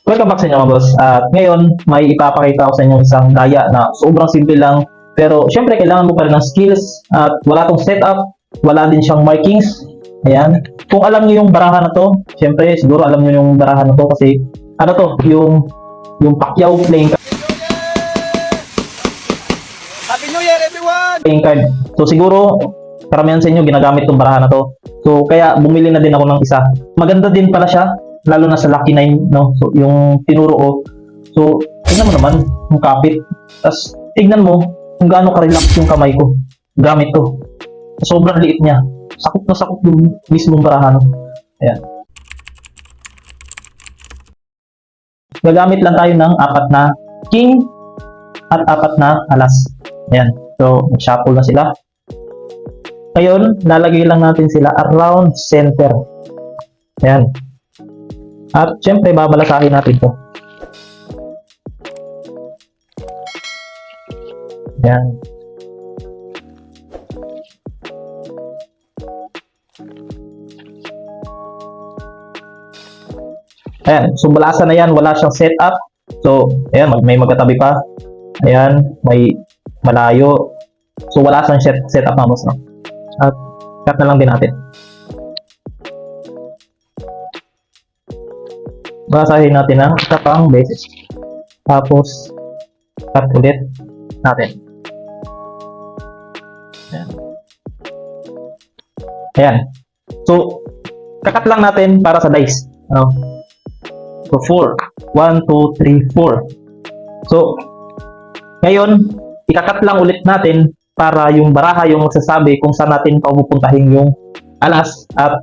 Welcome back sa inyo mga boss. At ngayon, may ipapakita ko sa inyo isang daya na sobrang simple lang. Pero syempre, kailangan mo pa rin ng skills at wala tong setup, wala din siyang markings. Ayan. Kung alam niyo yung barahan na to, syempre, siguro alam niyo yung barahan na to kasi ano to, yung Pacquiao Happy New Year, everyone! playing card. So siguro, karamihan sa inyo ginagamit tong barahan na to. So kaya bumili na din ako ng isa. Maganda din pala siya, lalo na sa Lucky 9, no? So yung tinuro ko. So tingnan mo naman yung kapit. Tapos tignan mo kung gaano ka-relax yung kamay ko gamit to. Sobrang liit niya. Sakop na sakop yung mismong barahan. Ayan. Gagamit lang tayo ng 4 na king at 4 na alas. Ayan. So, mag-shuffle na sila. Ngayon, lalagay lang natin sila around center. Ayan. At syempre, babalasahin natin to. Ayan. Ayan. So, balasan na yan. Wala siyang setup. So, ayan. May magkatabi pa. Ayan. May malayo. So, wala siyang setup na no? At cut na lang din natin. Basahin natin ng isa pang beses. Tapos, cut ulit natin. Ayan. Ayan. So, kakat lang natin para sa dice. Ano? So, 4. 1, 2, 3, 4. So, ngayon, ikakat lang ulit natin para yung baraha yung magsasabi kung saan natin pupuntahin yung alas at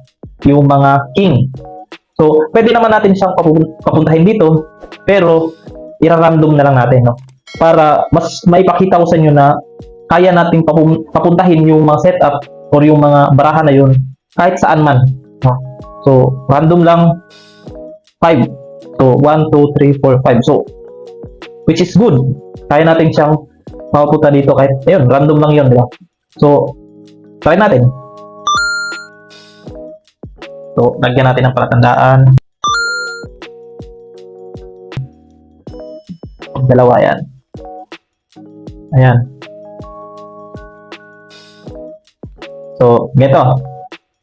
yung mga king. So, pwede naman natin siyang papuntahin dito, pero ira-random na lang natin, no? Para mas maipakita ko sa inyo na kaya nating papuntahin yung mga setup or yung mga baraha na yun kahit saan man, no? So, random lang 5. So, 1, 2, 3, 4, 5. So, which is good. Kaya natin siyang mapupunta dito kahit, ayun, random lang yun, di ba? So, try natin. So, lagyan natin ng palatandaan. Dalawa yan. Ayan. So, ganito.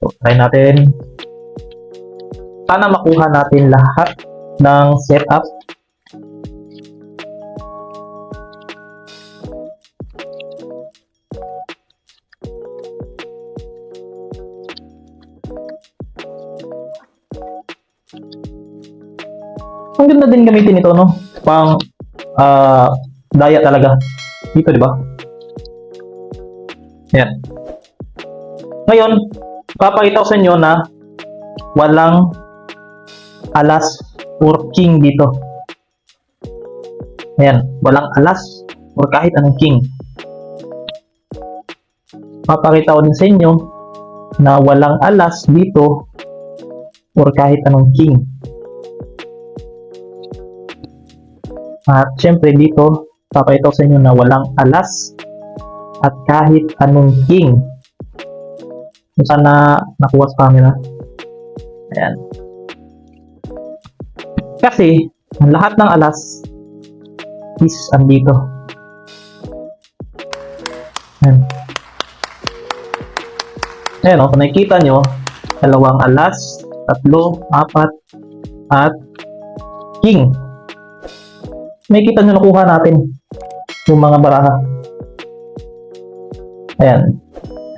So, try natin. Sana makuha natin lahat ng setup. Ang ganda din gamitin ito, no? Pang daya talaga. Dito, di ba? Ayan. Ngayon, papakita ko sa inyo na walang alas or king dito. Ayan. Walang alas or kahit anong king. Papakita ko din sa inyo na walang alas dito or kahit anong king. At syempre dito, papakita ko sa inyo na walang alas at kahit anong king. Kung sana nakuha sa camera. Ayan. Kasi, ang lahat ng alas is andito. Ayan. Ayan o, kung nakikita nyo, 2 alas, 3, 4, at king. Makikita nyo nakuha natin yung mga baraha. Ayan.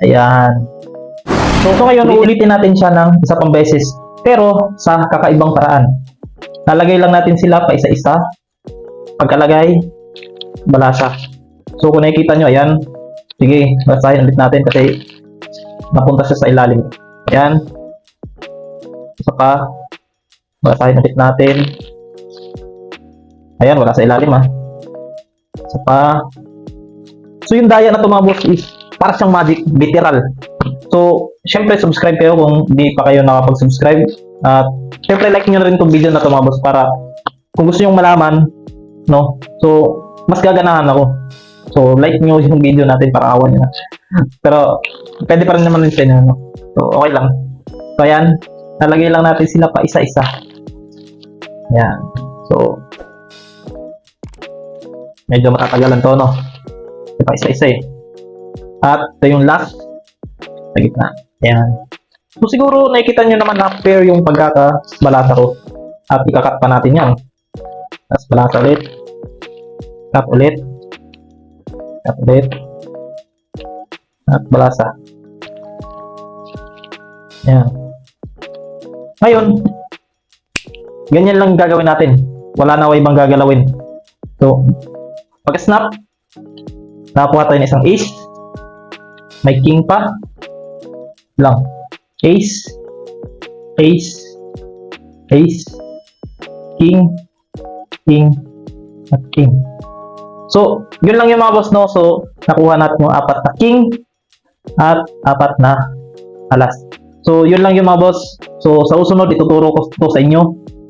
Ayan. So ngayon, uulitin natin siya ng isa pang beses. Pero sa kakaibang paraan. Lalagay lang natin sila pa isa-isa. Pagkalagay, balasa. So kung nakikita nyo, ayan. Sige, basahin ulit natin kasi napunta siya sa ilalim. Ayan. Isa pa. Basahin ulit natin. Ayan, wala sa ilalim Isa pa. So yung daya na ito mga boss is para siyang magic, literal. So, syempre subscribe kayo kung di pa kayo nakapag-subscribe. At syempre like nyo na rin itong video na ito mga boss para kung gusto nyo malaman, no? So, mas gaganahan ako. So, like nyo yung video natin para awan nyo na. Pero, pwede pa rin naman rin sa inyo, no? So, okay lang. So, ayan. Nalagay lang natin sila pa isa-isa. Ayan. So, So, medyo matatagalan to, no? Diba, isa-isa eh. At ito yung last sa gitna. Ayan. So, siguro nakikita nyo naman na fair yung pagkakabalata ko. At ikakat pa natin yan. Tapos balata ulit. Cut ulit. Cut ulit. At balasa. Ayan. Ngayon, ganyan lang gagawin natin. Wala na ibang gagalawin. So, pag-snap, nakakuha tayo ng isang ace. May king pa. Lang. Ace. Ace. Ace. King. King. At king. So, yun lang yung mga boss, no? So, nakuha natin yung 4 na king at 4 na alas. So, yun lang yung mga boss. So, sa usunod, ituturo ko to sa inyo.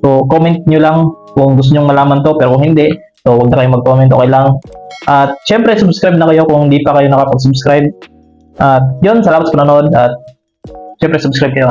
So, comment nyo lang kung gusto nyo malaman to. Pero kung hindi, so, huwag na kayo mag-comment. Okay lang. At, syempre, subscribe na kayo kung hindi pa kayo nakapag-subscribe. At, yun, salamat sa panonood. At, syempre, subscribe kayo.